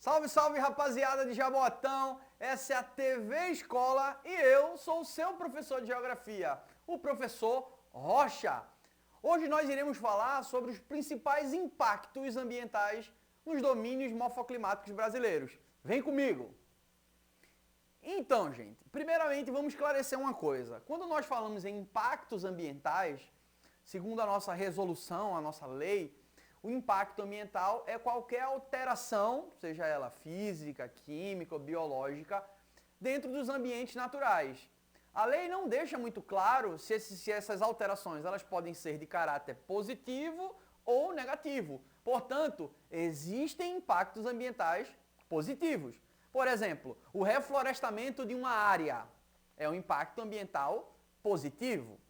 Salve, salve rapaziada de Jaboatão, essa é a TV Escola e eu sou o seu professor de Geografia, o professor Rocha. Hoje nós iremos falar sobre os principais impactos ambientais nos domínios morfoclimáticos brasileiros. Vem comigo! Então, gente, primeiramente vamos esclarecer uma coisa. Quando nós falamos em impactos ambientais, segundo a nossa resolução, a nossa lei, o impacto ambiental é qualquer alteração, seja ela física, química ou biológica, dentro dos ambientes naturais. A lei não deixa muito claro se essas alterações elas podem ser de caráter positivo ou negativo. Portanto, existem impactos ambientais positivos. Por exemplo, o reflorestamento de uma área é um impacto ambiental positivo.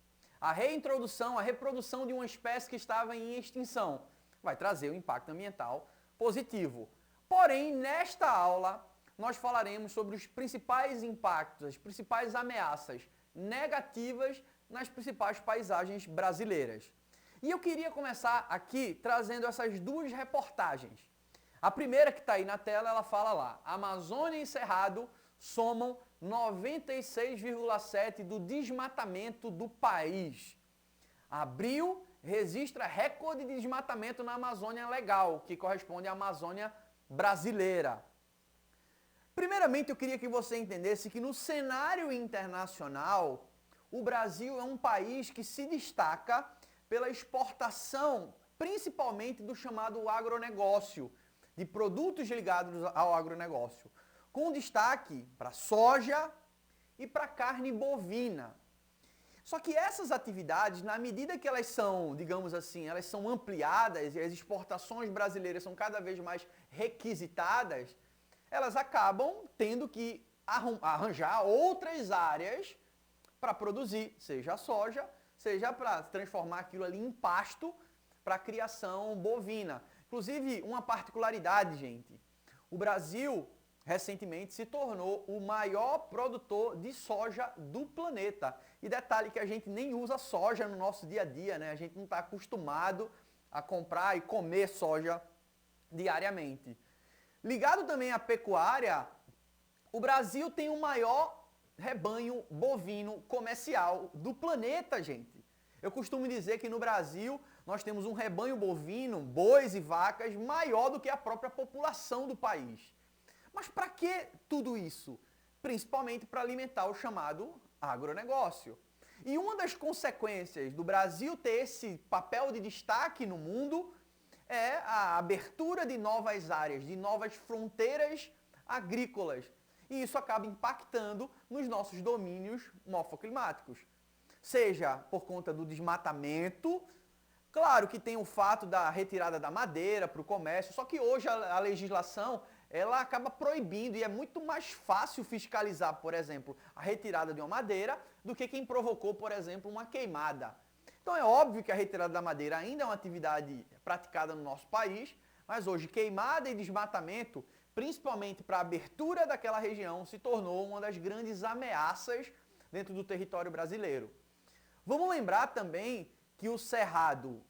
A reintrodução, a reprodução de uma espécie que estava em extinção vai trazer um impacto ambiental positivo. Porém, nesta aula, nós falaremos sobre os principais impactos, as principais ameaças negativas nas principais paisagens brasileiras. E eu queria começar aqui trazendo essas duas reportagens. A primeira que está aí na tela, ela fala lá, Amazônia e Cerrado somam 96,7% do desmatamento do país. Abril registra recorde de desmatamento na Amazônia Legal, que corresponde à Amazônia brasileira. Primeiramente, eu queria que você entendesse que no cenário internacional, o Brasil é um país que se destaca pela exportação, principalmente do chamado agronegócio, de produtos ligados ao agronegócio, com destaque para soja e para carne bovina. Só que essas atividades, na medida que elas são, digamos assim, elas são ampliadas e as exportações brasileiras são cada vez mais requisitadas, elas acabam tendo que arranjar outras áreas para produzir, seja a soja, seja para transformar aquilo ali em pasto para a criação bovina. Inclusive, uma particularidade, gente, o Brasil recentemente se tornou o maior produtor de soja do planeta. E detalhe que a gente nem usa soja no nosso dia a dia, né? A gente não está acostumado a comprar e comer soja diariamente. Ligado também à pecuária, o Brasil tem o maior rebanho bovino comercial do planeta, gente. Eu costumo dizer que no Brasil nós temos um rebanho bovino, bois e vacas, maior do que a própria população do país. Mas para que tudo isso? Principalmente para alimentar o chamado agronegócio. E uma das consequências do Brasil ter esse papel de destaque no mundo é a abertura de novas áreas, de novas fronteiras agrícolas. E isso acaba impactando nos nossos domínios morfoclimáticos. Seja por conta do desmatamento, claro que tem o fato da retirada da madeira para o comércio, só que hoje a legislação ela acaba proibindo e é muito mais fácil fiscalizar, por exemplo, a retirada de uma madeira do que quem provocou, por exemplo, uma queimada. Então é óbvio que a retirada da madeira ainda é uma atividade praticada no nosso país, mas hoje queimada e desmatamento, principalmente para a abertura daquela região, se tornou uma das grandes ameaças dentro do território brasileiro. Vamos lembrar também que o Cerrado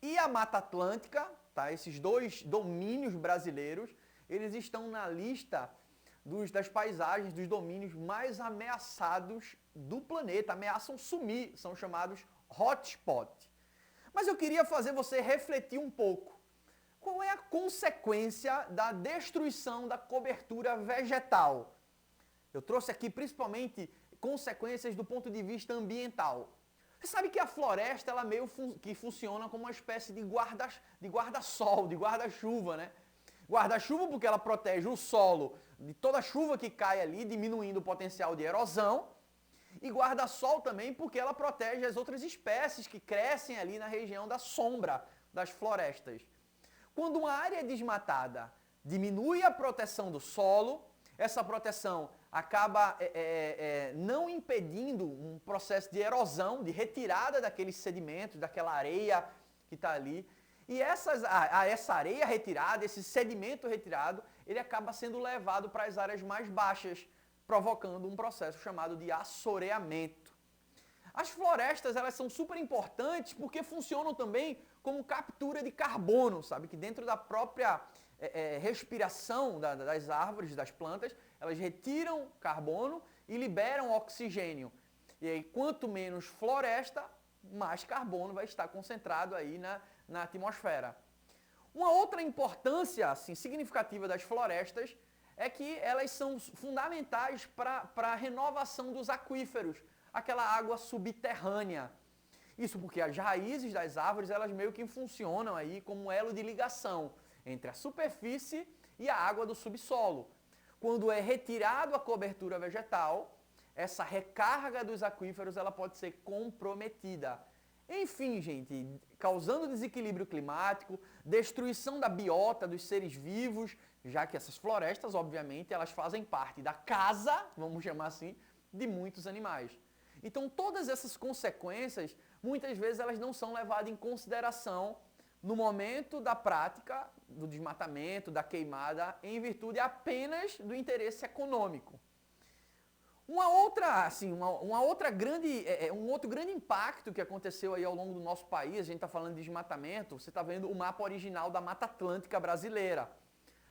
e a Mata Atlântica, tá, esses dois domínios brasileiros, eles estão na lista das paisagens, dos domínios mais ameaçados do planeta, ameaçam sumir, são chamados hotspot. Mas eu queria fazer você refletir um pouco. Qual é a consequência da destruição da cobertura vegetal? Eu trouxe aqui principalmente consequências do ponto de vista ambiental. Você sabe que a floresta ela meio que funciona como uma espécie de guarda-sol, de guarda-chuva, né? Guarda-chuva porque ela protege o solo de toda a chuva que cai ali, diminuindo o potencial de erosão. E guarda-sol também porque ela protege as outras espécies que crescem ali na região da sombra das florestas. Quando uma área é desmatada, diminui a proteção do solo, essa proteção acaba não impedindo um processo de erosão, de retirada daqueles sedimentos, daquela areia que está ali. E essa areia retirada, esse sedimento retirado, ele acaba sendo levado para as áreas mais baixas, provocando um processo chamado de assoreamento. As florestas, elas são super importantes porque funcionam também como captura de carbono, sabe? Que dentro da própria respiração das árvores, das plantas, elas retiram carbono e liberam oxigênio. E aí, quanto menos floresta, mais carbono vai estar concentrado aí na atmosfera. Uma outra importância assim, significativa das florestas é que elas são fundamentais para a renovação dos aquíferos, aquela água subterrânea. Isso porque as raízes das árvores, elas meio que funcionam aí como um elo de ligação entre a superfície e a água do subsolo. Quando é retirado a cobertura vegetal, essa recarga dos aquíferos ela pode ser comprometida. Enfim, gente, causando desequilíbrio climático, destruição da biota dos seres vivos, já que essas florestas, obviamente, elas fazem parte da casa, vamos chamar assim, de muitos animais. Então, todas essas consequências, muitas vezes, elas não são levadas em consideração no momento da prática do desmatamento, da queimada, em virtude apenas do interesse econômico. Um outro grande impacto que aconteceu aí ao longo do nosso país, a gente está falando de desmatamento, você está vendo o mapa original da Mata Atlântica brasileira.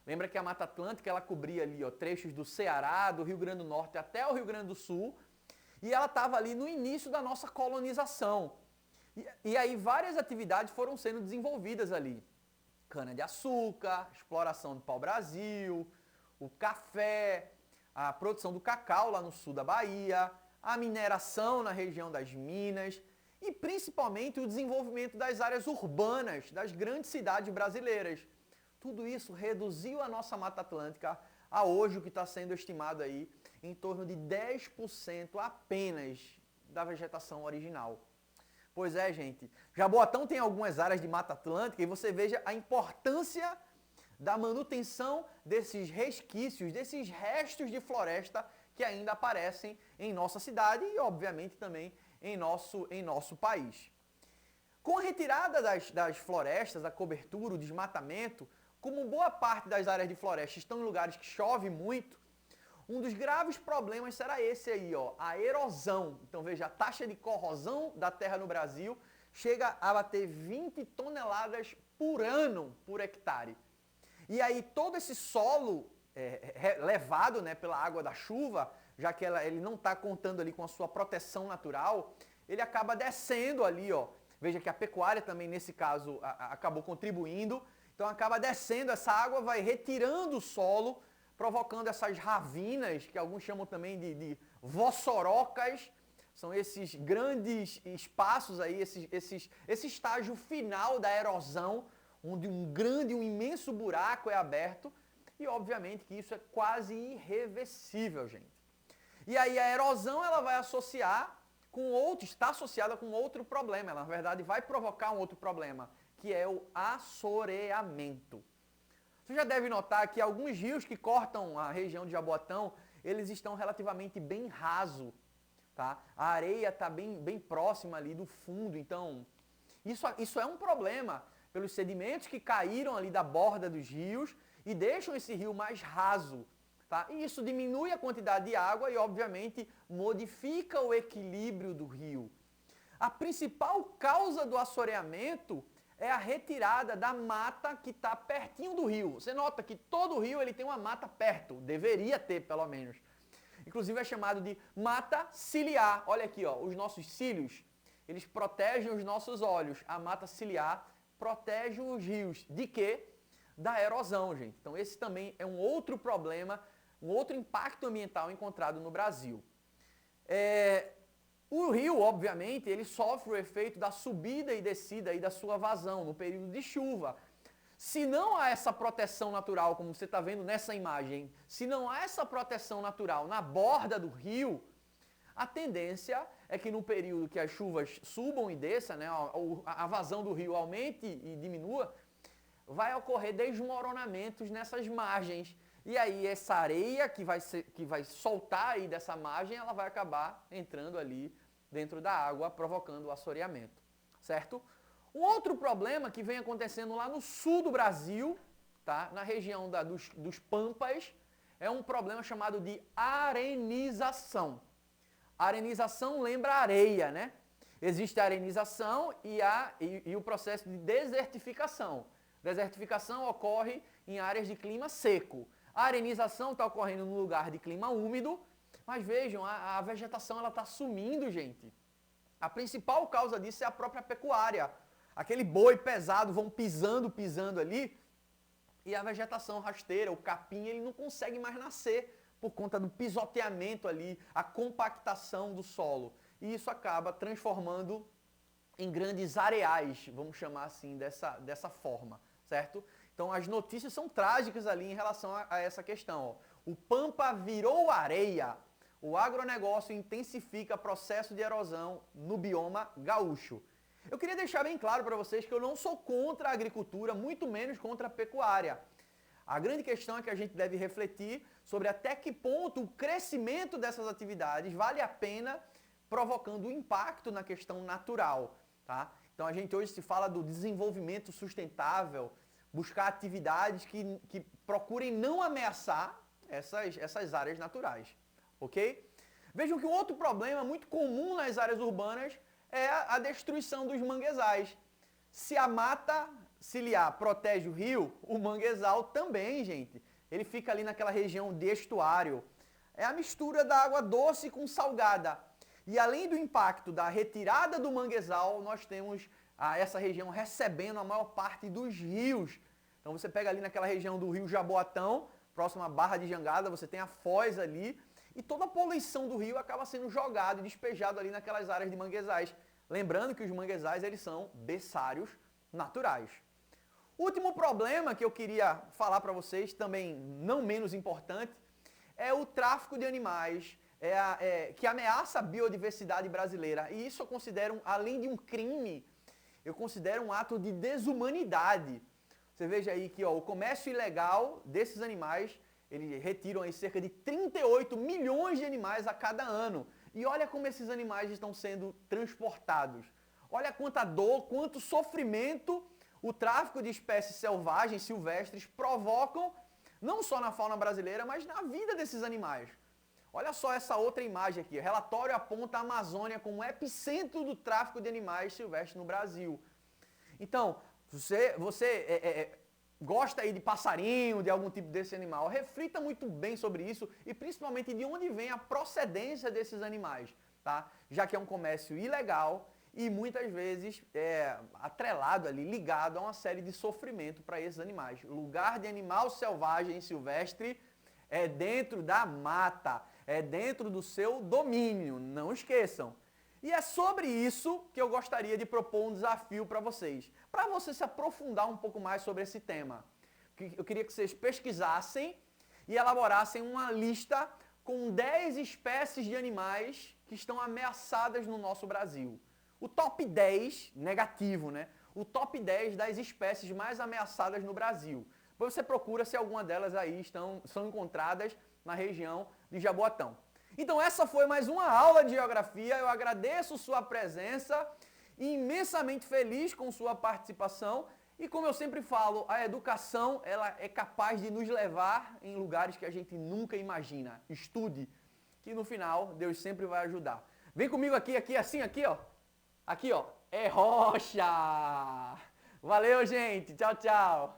Lembra que a Mata Atlântica ela cobria ali trechos do Ceará, do Rio Grande do Norte até o Rio Grande do Sul, e ela estava ali no início da nossa colonização. E aí várias atividades foram sendo desenvolvidas ali. Cana-de-açúcar, exploração do pau-brasil, o café, a produção do cacau lá no sul da Bahia, a mineração na região das Minas e principalmente o desenvolvimento das áreas urbanas das grandes cidades brasileiras. Tudo isso reduziu a nossa Mata Atlântica a hoje o que está sendo estimado aí em torno de 10% apenas da vegetação original. Pois é, gente. Jaboatão tem algumas áreas de Mata Atlântica e você veja a importância da manutenção desses resquícios, desses restos de floresta que ainda aparecem em nossa cidade e, obviamente, também em nosso país. Com a retirada das florestas, a cobertura, o desmatamento, como boa parte das áreas de floresta estão em lugares que chove muito, um dos graves problemas será esse aí, a erosão. Então veja, a taxa de corrosão da terra no Brasil chega a bater 20 toneladas por ano por hectare. E aí todo esse solo levado pela água da chuva, já que ele não está contando ali com a sua proteção natural, ele acaba descendo ali, Veja que a pecuária também nesse caso acabou contribuindo. Então acaba descendo, essa água vai retirando o solo, provocando essas ravinas, que alguns chamam também de vossorocas. São esses grandes espaços aí, esse estágio final da erosão, onde um imenso buraco é aberto. E obviamente que isso é quase irreversível, gente. E aí a erosão ela vai está associada com outro problema. Ela, na verdade, vai provocar um outro problema, que é o assoreamento. Você já deve notar que alguns rios que cortam a região de Jaboatão, eles estão relativamente bem rasos, tá? A areia está bem próxima ali do fundo, então isso é um problema pelos sedimentos que caíram ali da borda dos rios e deixam esse rio mais raso, tá? E isso diminui a quantidade de água e, obviamente, modifica o equilíbrio do rio. A principal causa do assoreamento é a retirada da mata que está pertinho do rio. Você nota que todo rio ele tem uma mata perto, deveria ter pelo menos. Inclusive é chamado de mata ciliar. Olha aqui, os nossos cílios, eles protegem os nossos olhos. A mata ciliar protege os rios. De quê? Da erosão, gente. Então esse também é um outro problema, um outro impacto ambiental encontrado no Brasil. O rio, obviamente, ele sofre o efeito da subida e descida aí da sua vazão no período de chuva. Se não há essa proteção natural, como você está vendo nessa imagem, se não há essa proteção natural na borda do rio, a tendência é que no período que as chuvas subam e desçam, a vazão do rio aumente e diminua, vai ocorrer desmoronamentos nessas margens. E aí essa areia que vai soltar aí dessa margem, ela vai acabar entrando ali dentro da água, provocando o assoreamento, certo? Um outro problema que vem acontecendo lá no sul do Brasil, tá? Na região dos Pampas, é um problema chamado de arenização. Arenização lembra areia, né? Existe a arenização e o processo de desertificação. Desertificação ocorre em áreas de clima seco. A arenização está ocorrendo no lugar de clima úmido, mas vejam, a vegetação está sumindo, gente. A principal causa disso é a própria pecuária. Aquele boi pesado vão pisando ali, e a vegetação rasteira, o capim, ele não consegue mais nascer por conta do pisoteamento ali, a compactação do solo. E isso acaba transformando em grandes areais, vamos chamar assim, dessa forma, certo? Então as notícias são trágicas ali em relação a essa questão. Ó. O Pampa virou areia. O agronegócio intensifica processo de erosão no bioma gaúcho. Eu queria deixar bem claro para vocês que eu não sou contra a agricultura, muito menos contra a pecuária. A grande questão é que a gente deve refletir sobre até que ponto o crescimento dessas atividades vale a pena, provocando um impacto na questão natural. Tá? Então a gente hoje se fala do desenvolvimento sustentável, buscar atividades que procurem não ameaçar essas áreas naturais. Ok? Vejam que um outro problema muito comum nas áreas urbanas é a destruição dos manguezais. Se a mata ciliar protege o rio, o manguezal também, gente. Ele fica ali naquela região de estuário. É a mistura da água doce com salgada. E além do impacto da retirada do manguezal, nós temos essa região recebendo a maior parte dos rios. Então você pega ali naquela região do rio Jaboatão, próximo à Barra de Jangada, você tem a foz ali, e toda a poluição do rio acaba sendo jogada e despejada ali naquelas áreas de manguezais. Lembrando que os manguezais, eles são berçários naturais. O último problema que eu queria falar para vocês, também não menos importante, é o tráfico de animais, que ameaça a biodiversidade brasileira. E isso eu considero, além de um crime, eu considero um ato de desumanidade. Você veja aí que o comércio ilegal desses animais, eles retiram aí cerca de 38 milhões de animais a cada ano. E olha como esses animais estão sendo transportados. Olha quanta dor, quanto sofrimento o tráfico de espécies selvagens, silvestres, provocam, não só na fauna brasileira, mas na vida desses animais. Olha só essa outra imagem aqui. O relatório aponta a Amazônia como epicentro do tráfico de animais silvestres no Brasil. Então, você gosta aí de passarinho, de algum tipo desse animal, reflita muito bem sobre isso e principalmente de onde vem a procedência desses animais, tá? Já que é um comércio ilegal e muitas vezes atrelado ali, ligado a uma série de sofrimento para esses animais. O lugar de animal selvagem silvestre é dentro da mata, é dentro do seu domínio, não esqueçam. E é sobre isso que eu gostaria de propor um desafio para vocês se aprofundar um pouco mais sobre esse tema. Eu queria que vocês pesquisassem e elaborassem uma lista com 10 espécies de animais que estão ameaçadas no nosso Brasil. O top 10, negativo, né? O top 10 das espécies mais ameaçadas no Brasil. Depois você procura se alguma delas aí são encontradas na região de Jaboatão. Então essa foi mais uma aula de geografia, eu agradeço sua presença, imensamente feliz com sua participação e como eu sempre falo, a educação ela é capaz de nos levar em lugares que a gente nunca imagina. Estude, que no final Deus sempre vai ajudar. Vem comigo aqui, assim, aqui ó, é rocha! Valeu gente, tchau, tchau!